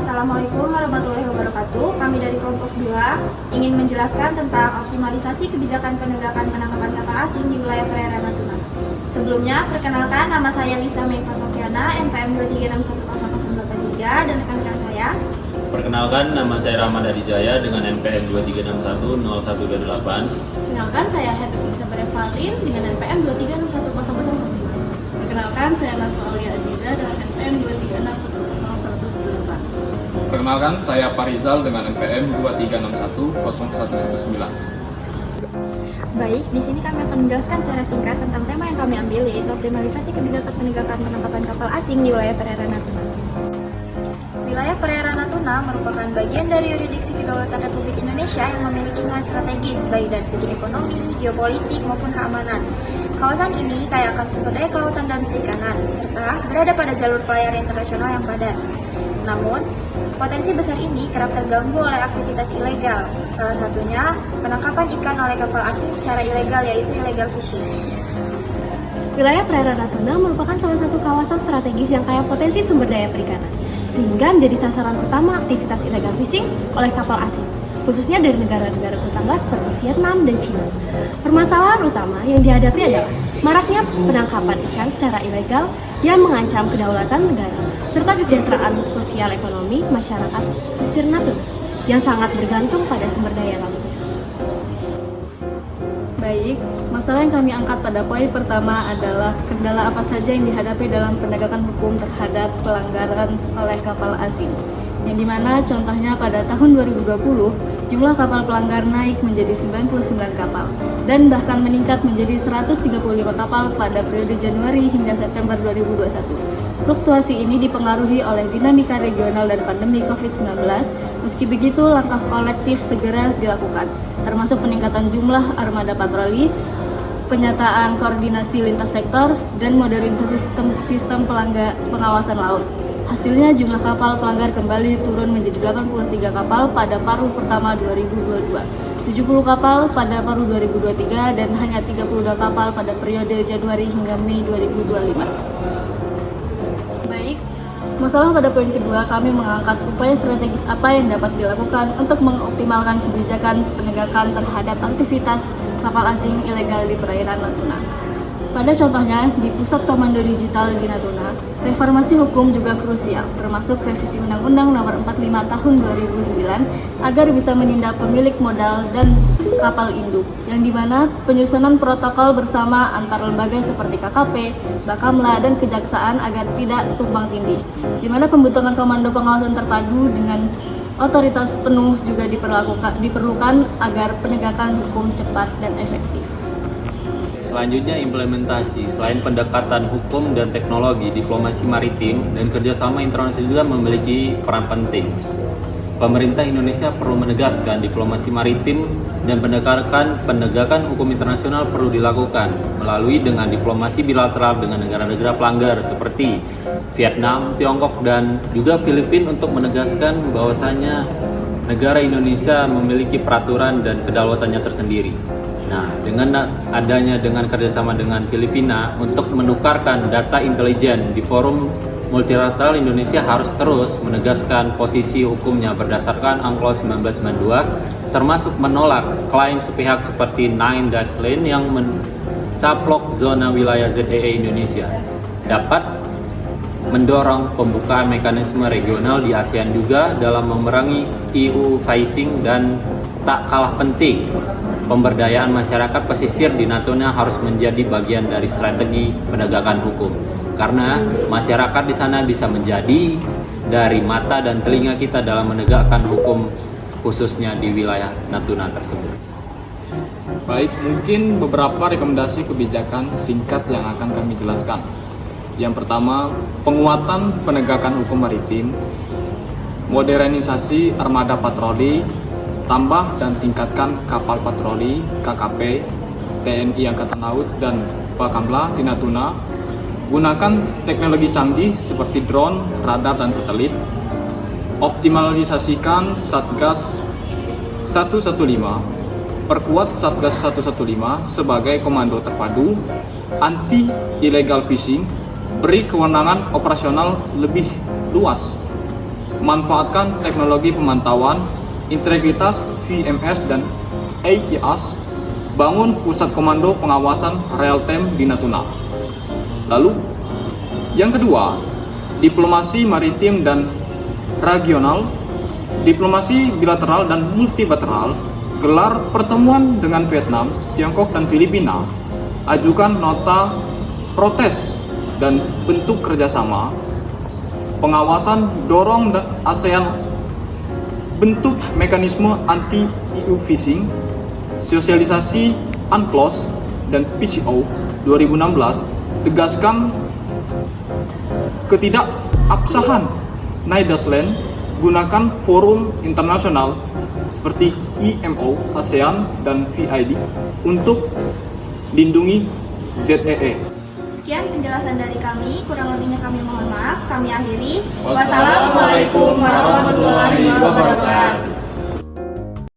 Assalamualaikum warahmatullahi wabarakatuh. Kami dari kelompok 2 ingin menjelaskan tentang optimalisasi kebijakan penegakan penangkapan kapal asing di wilayah perairan Natuna. Sebelumnya, perkenalkan, nama saya Lisa Meifa Sofiana, NPM 2361083, dan rekan-rekan saya. Perkenalkan, nama saya Rahmat Adijaya dengan NPM 23610128. Perkenalkan, saya Hedwig Isabel Valin dengan NPM 23610005. Perkenalkan, saya Naswa Aulia Aziza dengan NPM 23610108. Perkenalkan, saya Parizal dengan NPM 23610119. Baik, di sini kami akan menjelaskan secara singkat tentang tema yang kami ambil, yaitu optimalisasi kebijakan penegakan penangkapan kapal asing di wilayah perairan Natuna. Wilayah perairan Natuna merupakan bagian dari yurisdiksi kedaulatan Republik Indonesia yang memiliki nilai strategis baik dari segi ekonomi, geopolitik maupun keamanan. Kawasan ini kaya akan sumber daya kelautan dan perikanan, serta berada pada jalur pelayaran internasional yang padat. Namun, potensi besar ini kerap terganggu oleh aktivitas ilegal, salah satunya penangkapan ikan oleh kapal asing secara ilegal, yaitu illegal fishing. Wilayah perairan Natuna merupakan salah satu kawasan strategis yang kaya potensi sumber daya perikanan, sehingga menjadi sasaran utama aktivitas illegal fishing oleh kapal asing, khususnya dari negara-negara tetangga seperti Vietnam dan Cina. Permasalahan utama yang dihadapi adalah maraknya penangkapan ikan secara ilegal yang mengancam kedaulatan negara, serta kesejahteraan sosial ekonomi masyarakat pesisir Natuna yang sangat bergantung pada sumber daya laut. Baik, masalah yang kami angkat pada poin pertama adalah kendala apa saja yang dihadapi dalam penegakan hukum terhadap pelanggaran oleh kapal asing. Yang dimana contohnya pada tahun 2020, jumlah kapal pelanggar naik menjadi 99 kapal dan bahkan meningkat menjadi 135 kapal pada periode Januari hingga September 2021. Fluktuasi ini dipengaruhi oleh dinamika regional dan pandemi COVID-19. Meski begitu, langkah kolektif segera dilakukan, termasuk peningkatan jumlah armada patroli, penyataan koordinasi lintas sektor, dan modernisasi sistem pengawasan laut. Hasilnya, jumlah kapal pelanggar kembali turun menjadi 83 kapal pada paruh pertama 2022, 70 kapal pada paruh 2023, dan hanya 32 kapal pada periode Januari hingga Mei 2025. Baik, masalah pada poin kedua, kami mengangkat upaya strategis apa yang dapat dilakukan untuk mengoptimalkan kebijakan penegakan terhadap aktivitas kapal asing ilegal di perairan Natuna. Pada contohnya, di Pusat Komando Digital di Natuna, reformasi hukum juga krusial, termasuk revisi Undang-Undang Nomor 45 Tahun 2009 agar bisa menindak pemilik modal dan kapal induk, yang dimana penyusunan protokol bersama antar lembaga seperti KKP, Bakamla, dan Kejaksaan agar tidak tumpang tindih, dimana pembentukan komando pengawasan terpadu dengan otoritas penuh juga diperlukan agar penegakan hukum cepat dan efektif. Selanjutnya, implementasi. Selain pendekatan hukum dan teknologi, diplomasi maritim dan kerjasama internasional juga memiliki peran penting. Pemerintah Indonesia perlu menegaskan diplomasi maritim dan penegakan hukum internasional perlu dilakukan melalui dengan diplomasi bilateral dengan negara-negara pelanggar seperti Vietnam, Tiongkok, dan juga Filipina untuk menegaskan bahwasanya negara Indonesia memiliki peraturan dan kedaulatannya tersendiri. Nah, dengan kerjasama dengan Filipina untuk menukarkan data intelijen di forum multilateral, Indonesia harus terus menegaskan posisi hukumnya berdasarkan UNCLOS 1992, termasuk menolak klaim sepihak seperti Nine Dash Line yang mencaplok zona wilayah ZEE Indonesia. Dapat mendorong pembukaan mekanisme regional di ASEAN juga dalam memerangi EU fishing, dan tak kalah penting, pemberdayaan masyarakat pesisir di Natuna harus menjadi bagian dari strategi penegakan hukum, karena masyarakat di sana bisa menjadi dari mata dan telinga kita dalam menegakkan hukum, khususnya di wilayah Natuna tersebut. Baik, mungkin beberapa rekomendasi kebijakan singkat yang akan kami jelaskan. Yang pertama, penguatan penegakan hukum maritim, modernisasi armada patroli, tambah dan tingkatkan kapal patroli KKP, TNI Angkatan Laut, dan Bakamla di Natuna. Gunakan teknologi canggih seperti drone, radar, dan satelit. Optimalisasikan Satgas 115. Perkuat Satgas 115 sebagai komando terpadu anti illegal fishing. Beri kewenangan operasional lebih luas. manfaatkan teknologi pemantauan, integritas VMS dan AIAS, bangun pusat komando pengawasan real time di Natuna. Lalu, yang kedua, diplomasi maritim dan regional, diplomasi bilateral dan multilateral, gelar pertemuan dengan Vietnam, Tiongkok, dan Filipina, ajukan nota protes dan bentuk kerjasama, pengawasan dorong ASEAN bentuk mekanisme anti-EU fishing, sosialisasi UNCLOS dan PCO 2016, tegaskan ketidakabsahan Nederland, gunakan forum internasional seperti IMO, ASEAN, dan VID untuk lindungi ZEE. Sekian penjelasan dari kami, kurang lebihnya kami mohon maaf. Kami akhiri. Wassalamualaikum warahmatullahi